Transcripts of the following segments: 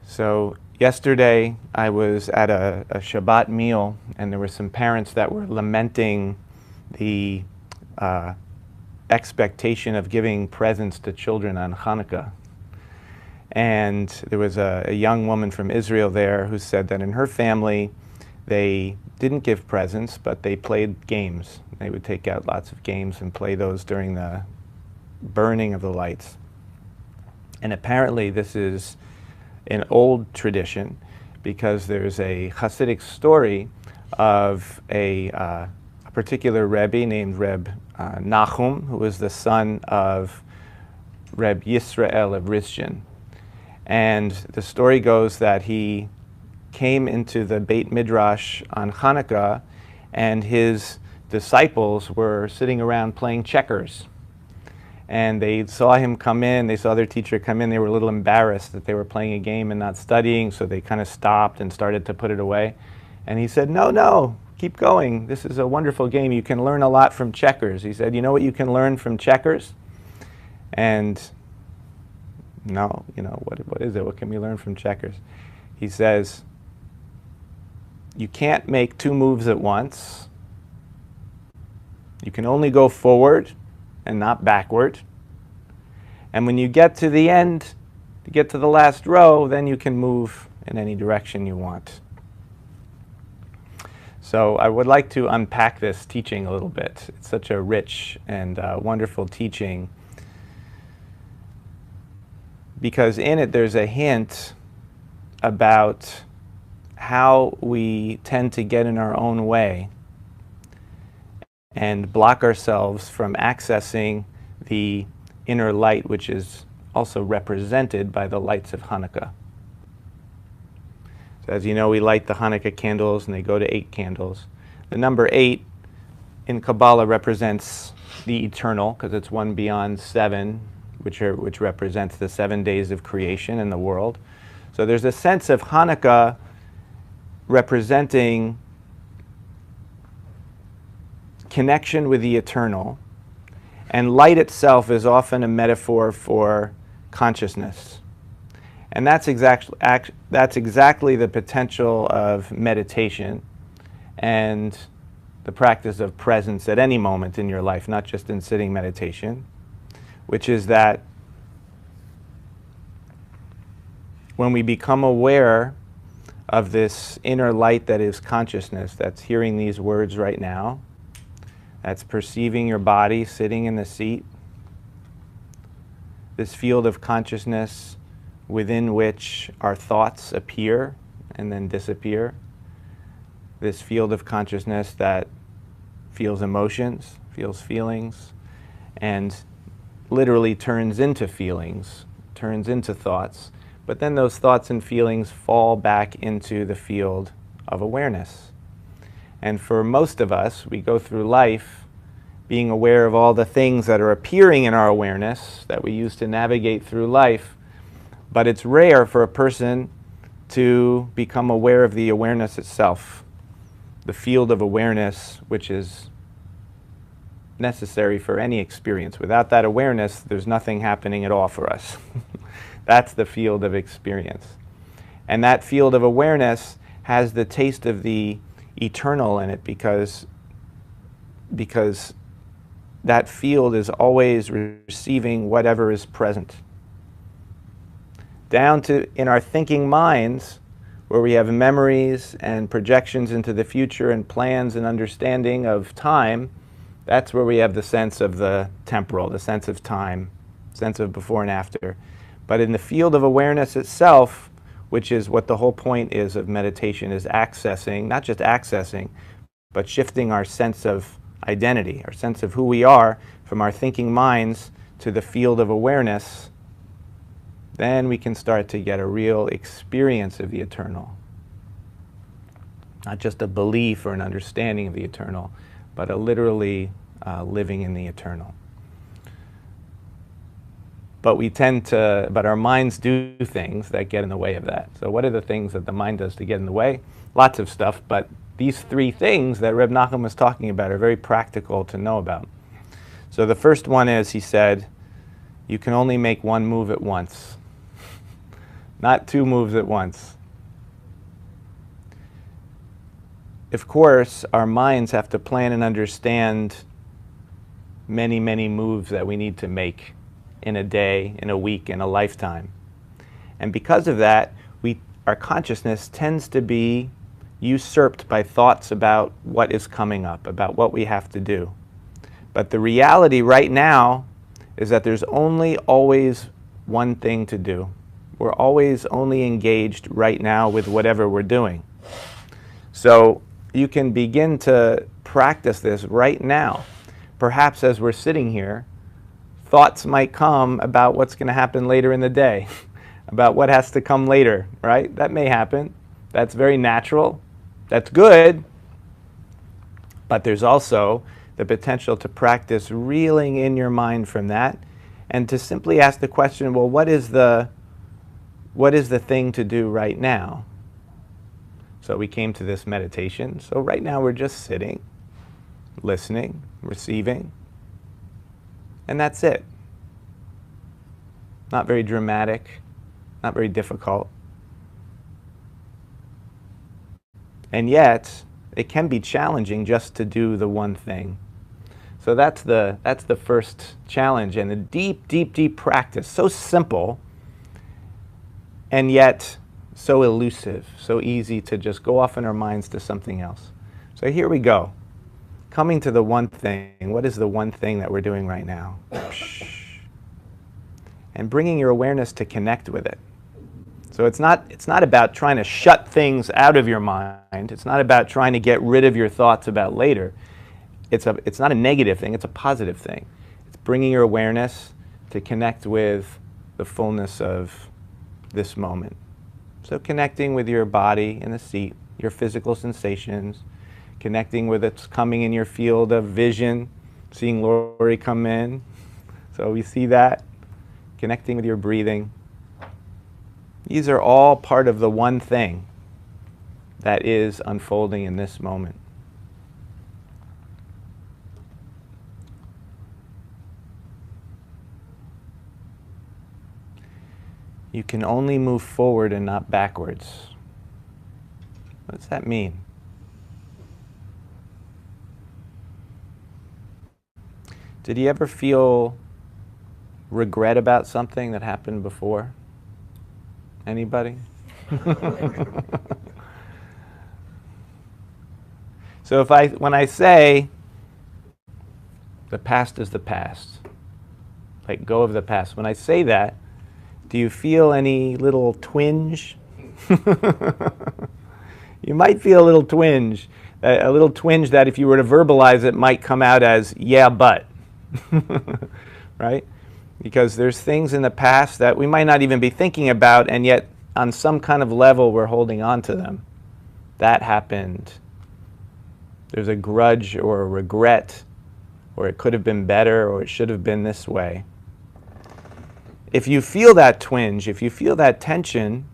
So yesterday I was at a Shabbat meal, and there were some parents that were lamenting the expectation of giving presents to children on Hanukkah. And there was a young woman from Israel there who said that in her family they didn't give presents, but they played games. They would take out lots of games and play those during the burning of the lights. And apparently this is an old tradition, because there's a Hasidic story of a particular Rebbe named Reb Nachum, who was the son of Reb Yisrael of Rizhin. And the story goes that he came into the Beit Midrash on Hanukkah, and his disciples were sitting around playing checkers. And they saw him come in, they saw their teacher come in, they were a little embarrassed that they were playing a game and not studying, so they kind of stopped and started to put it away. And he said, no, keep going. This is a wonderful game. You can learn a lot from checkers. He said, you know what you can learn from checkers? And no, what is it? What can we learn from checkers? He says, you can't make two moves at once. You can only go forward and not backward. And when you get to the end, to get to the last row, then you can move in any direction you want. So I would like to unpack this teaching a little bit. It's such a rich and wonderful teaching, because in it there's a hint about how we tend to get in our own way and block ourselves from accessing the inner light, which is also represented by the lights of Hanukkah. So as you know, we light the Hanukkah candles, and they go to 8 candles. The number 8 in Kabbalah represents the eternal, because it's one beyond 7, which represents the 7 days of creation in the world. So there's a sense of Hanukkah representing connection with the eternal, and light itself is often a metaphor for consciousness. And that's exactly the potential of meditation and the practice of presence at any moment in your life, not just in sitting meditation, which is that when we become aware of this inner light that is consciousness, that's hearing these words right now, that's perceiving your body sitting in the seat, this field of consciousness within which our thoughts appear and then disappear, this field of consciousness that feels emotions, feels feelings, and literally turns into feelings, turns into thoughts, but then those thoughts and feelings fall back into the field of awareness. And for most of us, we go through life being aware of all the things that are appearing in our awareness that we use to navigate through life, but it's rare for a person to become aware of the awareness itself, the field of awareness, which is necessary for any experience. Without that awareness, there's nothing happening at all for us. That's the field of experience. And that field of awareness has the taste of the eternal in it, because that field is always receiving whatever is present. Down to in our thinking minds, where we have memories and projections into the future and plans and understanding of time, that's where we have the sense of the temporal, the sense of time, sense of before and after. But in the field of awareness itself, which is what the whole point is of meditation, is accessing, not just accessing, but shifting our sense of identity, our sense of who we are, from our thinking minds to the field of awareness, then we can start to get a real experience of the eternal. Not just a belief or an understanding of the eternal, but a literally living in the eternal. But our minds do things that get in the way of that. So what are the things that the mind does to get in the way? Lots of stuff, but these 3 things that Reb Nachum was talking about are very practical to know about. So the first one is, he said, you can only make one move at once. not two moves at once. Of course, our minds have to plan and understand many, many moves that we need to make in a day, in a week, in a lifetime. And because of that, our consciousness tends to be usurped by thoughts about what is coming up, about what we have to do. But the reality right now is that there's only always one thing to do. We're always only engaged right now with whatever we're doing. So you can begin to practice this right now. Perhaps as we're sitting here, thoughts might come about what's going to happen later in the day, about what has to come later, right? That may happen. That's very natural. That's good. But there's also the potential to practice reeling in your mind from that and to simply ask the question, well, what is the thing to do right now? So we came to this meditation. So right now we're just sitting, listening, receiving, and that's it. Not very dramatic, not very difficult. And yet, it can be challenging just to do the one thing. So that's the first challenge, and the deep, deep, deep practice. So simple, and yet so elusive, so easy to just go off in our minds to something else. So here we go. Coming to the one thing. What is the one thing that we're doing right now? And bringing your awareness to connect with it. So it's not about trying to shut things out of your mind. It's not about trying to get rid of your thoughts about later. It's not a negative thing. It's a positive thing. It's bringing your awareness to connect with the fullness of this moment. So connecting with your body in the seat, your physical sensations, connecting with what's coming in your field of vision, seeing Lori come in. So we see that. Connecting with your breathing. These are all part of the one thing that is unfolding in this moment. You can only move forward and not backwards. What does that mean? Did you ever feel regret about something that happened before? Anybody? So when I say the past is the past, let go of the past, when I say that, do you feel any little twinge? You might feel a little twinge that if you were to verbalize it might come out as, yeah, but. Right? Because there's things in the past that we might not even be thinking about, and yet on some kind of level we're holding on to them. That happened. There's a grudge or a regret, or it could have been better, or it should have been this way. If you feel that twinge, if you feel that tension,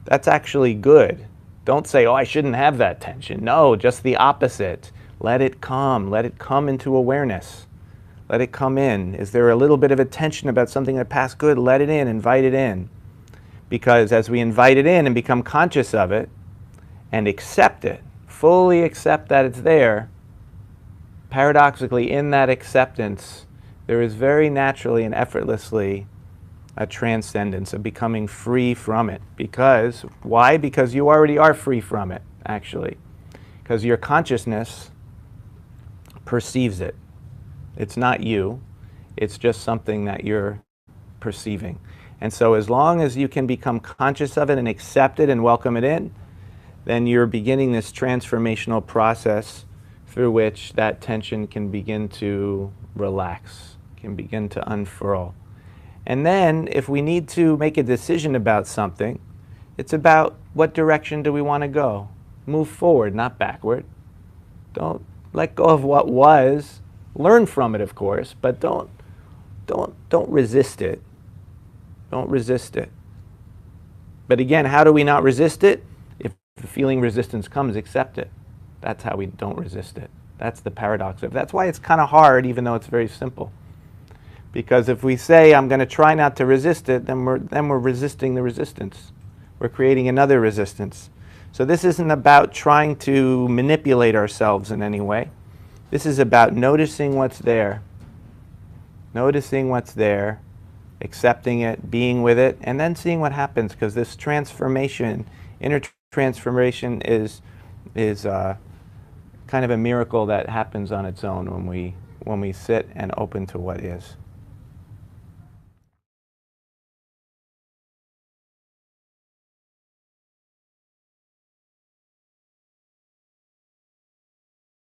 that's actually good. Don't say, oh, I shouldn't have that tension. No, just the opposite. Let it come. Let it come into awareness. Let it come in. Is there a little bit of a tension about something that passed? Good. Let it in. Invite it in. Because as we invite it in and become conscious of it and accept it, fully accept that it's there, paradoxically, in that acceptance, there is very naturally and effortlessly a transcendence, of becoming free from it. Because, why? Because you already are free from it, actually. Because your consciousness perceives it. It's not you. It's just something that you're perceiving. And so as long as you can become conscious of it and accept it and welcome it in, then you're beginning this transformational process through which that tension can begin to relax, can begin to unfurl. And then, if we need to make a decision about something, it's about what direction do we want to go. Move forward, not backward. Don't let go of what was. Learn from it, of course, but don't resist it. Don't resist it. But again, how do we not resist it? If the feeling resistance comes, accept it. That's how we don't resist it. That's the paradox of it. That's why it's kind of hard, even though it's very simple. Because if we say, I'm going to try not to resist it, then we're resisting the resistance. we're creating another resistance. So this isn't about trying to manipulate ourselves in any way. This is about noticing what's there. Noticing what's there, accepting it, being with it, and then seeing what happens, because this transformation, inner transformation is kind of a miracle that happens on its own when we sit and open to what is.